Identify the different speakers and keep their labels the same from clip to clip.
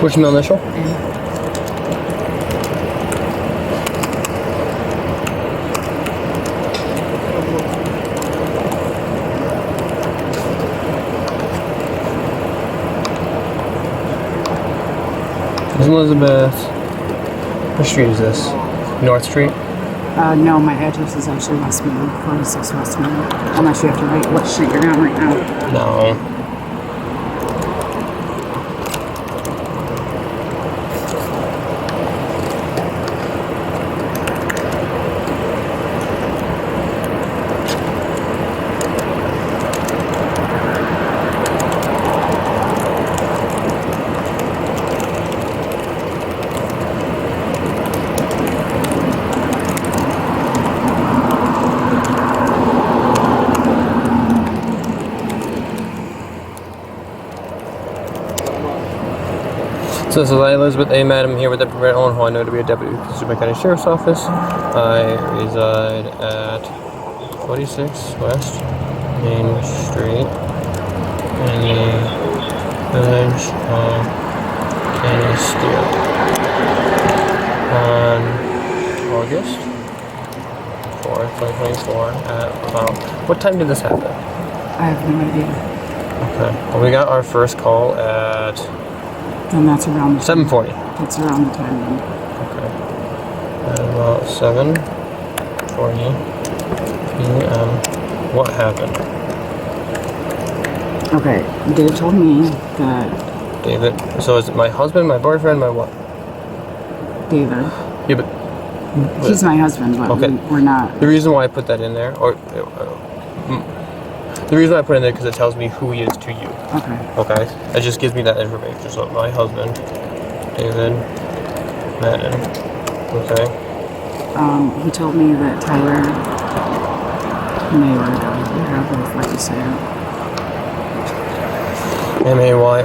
Speaker 1: Push me on the show. Elizabeth. What street is this? North Street?
Speaker 2: No, my address is actually Westmead, 46 Westmead. Unless you have to write what street you're on right now.
Speaker 1: No. So this is Elizabeth A. Madam here with Deputy Brent Owen, who I know to be a deputy with the Subic County Sheriff's Office. I reside at 46 West Main Street in the village of Canisteo on August 4th, 2024 at about... What time did this happen?
Speaker 2: I have no idea.
Speaker 1: Okay. Well, we got our first call at...
Speaker 2: And that's around the
Speaker 1: 7:40.
Speaker 2: That's around the time then.
Speaker 1: Okay. At about 7:40 p.m. What happened?
Speaker 2: Okay, Dave told me that...
Speaker 1: David. So is it my husband, my boyfriend, my what?
Speaker 2: David.
Speaker 1: Yeah, but...
Speaker 2: He's my husband, but
Speaker 1: okay.
Speaker 2: We're not...
Speaker 1: The reason why I put that in there, the reason I put it in there because it tells me who he is to you.
Speaker 2: Okay.
Speaker 1: Okay? It just gives me that information. So my husband, David Madden. Okay?
Speaker 2: He told me that Tyler Mayorga, however like you say it.
Speaker 1: Mayorga.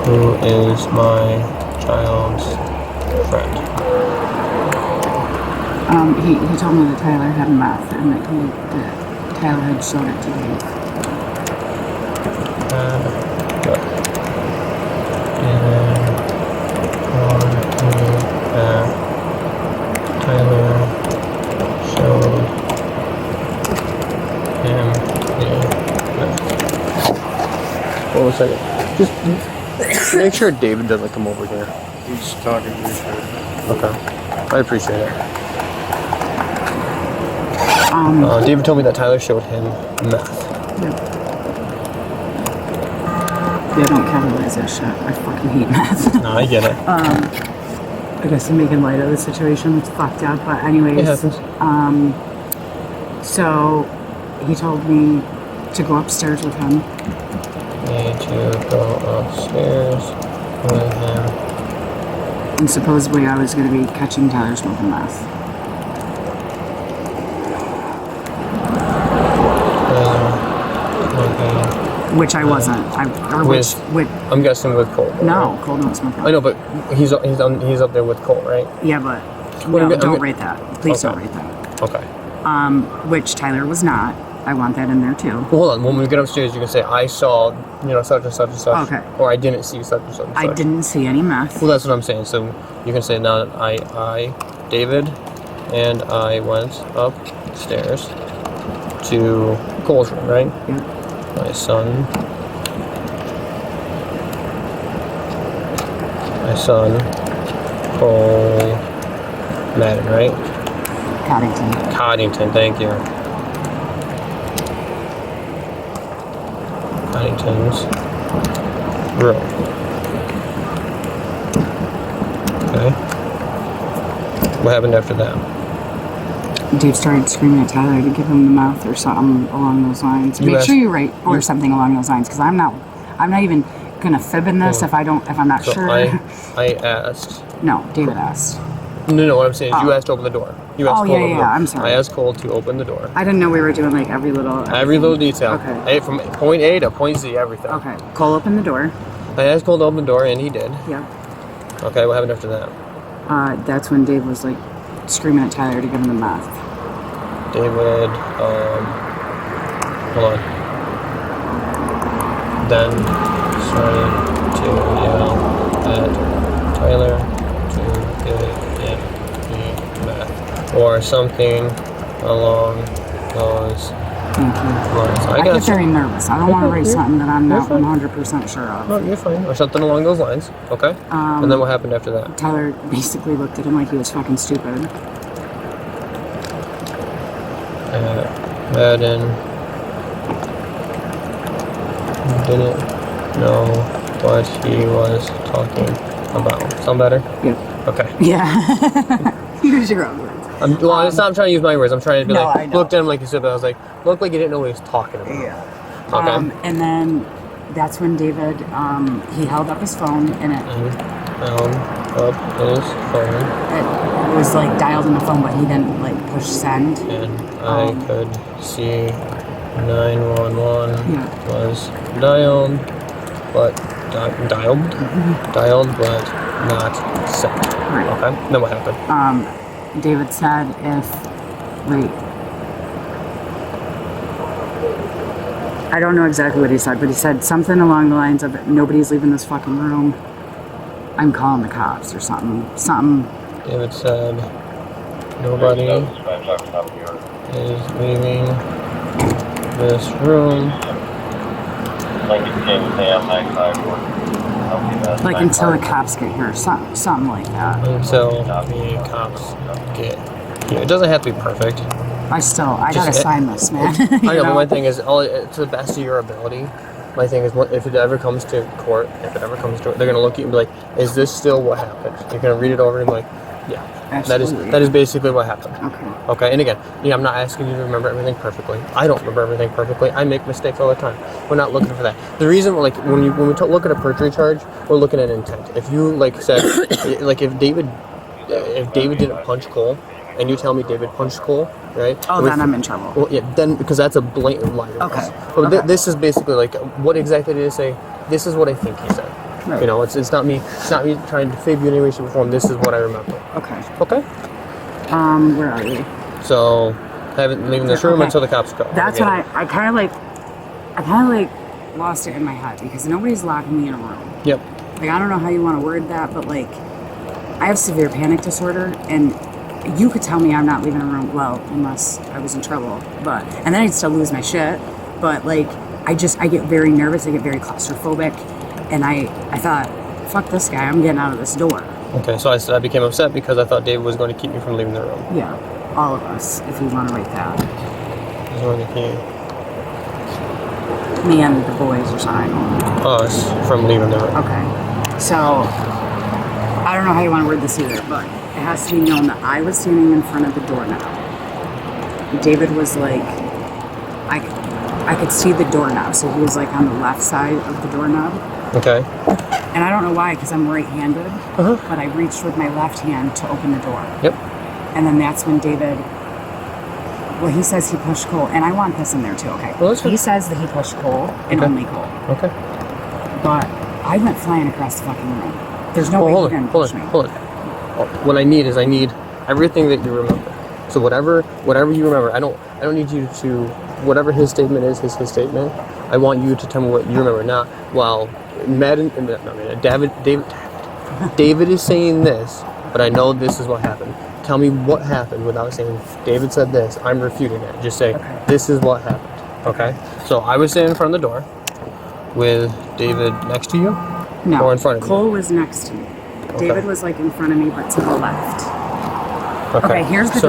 Speaker 1: Who is my child's friend.
Speaker 2: He told me that Tyler had meth and that Tyler had showed it to Dave.
Speaker 1: Tyler showed him the meth. Hold on a second. Just make sure David doesn't come over here.
Speaker 3: He's talking to you.
Speaker 1: Okay. I appreciate it. David told me that Tyler showed him meth.
Speaker 2: Yeah, don't capitalize that shit. I fucking hate meth.
Speaker 1: No, I get it.
Speaker 2: I guess I'm making light of the situation. It's fucked up, but anyways.
Speaker 1: It happens.
Speaker 2: So he told me to go upstairs with him.
Speaker 1: Need to go upstairs with him.
Speaker 2: And supposedly I was going to be catching Tyler smoking meth.
Speaker 1: Okay.
Speaker 2: Which I wasn't.
Speaker 1: I'm guessing with Cole.
Speaker 2: No, Cole don't smoke meth.
Speaker 1: I know, but he's up there with Cole, right?
Speaker 2: Yeah, but don't rate that. Please don't rate that.
Speaker 1: Okay.
Speaker 2: Which Tyler was not. I want that in there too.
Speaker 1: Well, hold on. When we get upstairs, you can say, I saw, such and such and such.
Speaker 2: Okay.
Speaker 1: Or I didn't see such and such and such.
Speaker 2: I didn't see any meth.
Speaker 1: Well, that's what I'm saying. So you can say, now that I, David, and I went upstairs to Cole's room, right?
Speaker 2: Yeah.
Speaker 1: My son, Cole Madden, right? Coddington, thank you. Coddington's room. Okay. What happened after that?
Speaker 2: Dave started screaming at Tyler to give him the mouth or something along those lines. Make sure you write or something along those lines, because I'm not even gonna fib in this if I'm not sure.
Speaker 1: I asked.
Speaker 2: No, David asked.
Speaker 1: No, what I'm saying is you asked to open the door. You asked Cole to open the door.
Speaker 2: I'm sorry.
Speaker 1: I asked Cole to open the door.
Speaker 2: I didn't know we were doing like every little
Speaker 1: detail.
Speaker 2: Okay.
Speaker 1: From point A to point Z, everything.
Speaker 2: Okay. Cole opened the door.
Speaker 1: I asked Cole to open the door, and he did.
Speaker 2: Yeah.
Speaker 1: Okay, what happened after that?
Speaker 2: That's when Dave was like screaming at Tyler to give him the mouth.
Speaker 1: David, hold on. Then started to yell at Tyler to give me math. Or something along those
Speaker 2: Thank you.
Speaker 1: lines.
Speaker 2: I get very nervous. I don't want to write something that I'm not
Speaker 1: fine.
Speaker 2: 100% sure of.
Speaker 1: No, you're fine. Or something along those lines. Okay? And then what happened after that?
Speaker 2: Tyler basically looked at him like he was fucking stupid.
Speaker 1: Madden didn't know what he was talking about. Sound better?
Speaker 2: Yeah.
Speaker 1: Okay.
Speaker 2: Yeah. Use your own words.
Speaker 1: I'm trying to use my words. I'm trying to be
Speaker 2: No,
Speaker 1: like,
Speaker 2: I know.
Speaker 1: looked at him like you said, but I was like, looked like he didn't know what he was talking about.
Speaker 2: Yeah.
Speaker 1: Okay.
Speaker 2: And then that's when David, he held up his phone and it
Speaker 1: Up his phone,
Speaker 2: was like dialed in the phone, but he didn't like push send.
Speaker 1: and I could see 911
Speaker 2: Yeah.
Speaker 1: was dialed, but dialed, but not sent.
Speaker 2: Right.
Speaker 1: Okay. Then what happened?
Speaker 2: David said wait. I don't know exactly what he said, but he said something along the lines of nobody's leaving this fucking room. I'm calling the cops or something.
Speaker 1: David said nobody is leaving this room.
Speaker 2: Like until the cops get here, something like that.
Speaker 1: Until the cops get here. It doesn't have to be perfect.
Speaker 2: I gotta sign this, man.
Speaker 1: I know, but my thing is, to the best of your ability, my thing is, if it ever comes to court, they're going to look at you and be like, is this still what happened? You're going to read it over and be like, yeah,
Speaker 2: Absolutely.
Speaker 1: that is basically what happened.
Speaker 2: Okay.
Speaker 1: Okay, and again, I'm not asking you to remember everything perfectly. I don't remember everything perfectly. I make mistakes all the time. We're not looking for that. The reason, like, when we look at a perjury charge, we're looking at intent. If you, like, said, like, if David didn't punch Cole, and you tell me David punched Cole, right?
Speaker 2: Oh, then I'm in trouble.
Speaker 1: Well, yeah, then, because that's a blatant lie.
Speaker 2: Okay.
Speaker 1: But
Speaker 2: Okay.
Speaker 1: this is basically like, what exactly did he say? This is what I think he said.
Speaker 2: Right.
Speaker 1: You know, it's not me trying to fib you in any way, shape, or form. This is what I remember.
Speaker 2: Okay.
Speaker 1: Okay?
Speaker 2: Where are we?
Speaker 1: So, haven't leaving this room until the cops go.
Speaker 2: That's what I kind of like lost it in my head because nobody's locking me in a room.
Speaker 1: Yep.
Speaker 2: Like, I don't know how you want to word that, but like, I have severe panic disorder, and you could tell me I'm not leaving a room, well, unless I was in trouble, and then I'd still lose my shit, but like, I get very nervous, I get very claustrophobic, and I thought, fuck this guy, I'm getting out of this door.
Speaker 1: Okay, so I became upset because I thought David was going to keep me from leaving the room.
Speaker 2: Yeah, all of us, if you want to write that.
Speaker 1: He's going to keep
Speaker 2: Me and the boys or something.
Speaker 1: us from leaving the room.
Speaker 2: Okay, so, I don't know how you want to word this either, but it has to be known that I was standing in front of the doorknob. David was like, I could see the doorknob, so he was like on the left side of the doorknob.
Speaker 1: Okay.
Speaker 2: And I don't know why, because I'm right-handed,
Speaker 1: Uh-huh.
Speaker 2: but I reached with my left hand to open the door.
Speaker 1: Yep.
Speaker 2: And then that's when David, well, he says he pushed Cole, and I want this in there too, okay?
Speaker 1: Well, that's
Speaker 2: he
Speaker 1: fine.
Speaker 2: says that he pushed Cole, and
Speaker 1: Okay.
Speaker 2: only Cole.
Speaker 1: Okay.
Speaker 2: But I went flying across the fucking room. There's no way he didn't push me.
Speaker 1: Hold on. What I need is everything that you remember. So whatever you remember, I don't need you to, whatever his statement is his statement. I want you to tell me what you remember. Not while David is saying this, but I know this is what happened. Tell me what happened without saying David said this. I'm refuting it. Just say this is what happened. Okay. So I was standing in front of the door with David next to you.
Speaker 2: No,
Speaker 1: Or in front of you?
Speaker 2: Cole was next to me.
Speaker 1: Okay.
Speaker 2: David was like in front of me, but to the left. Okay, here's the door.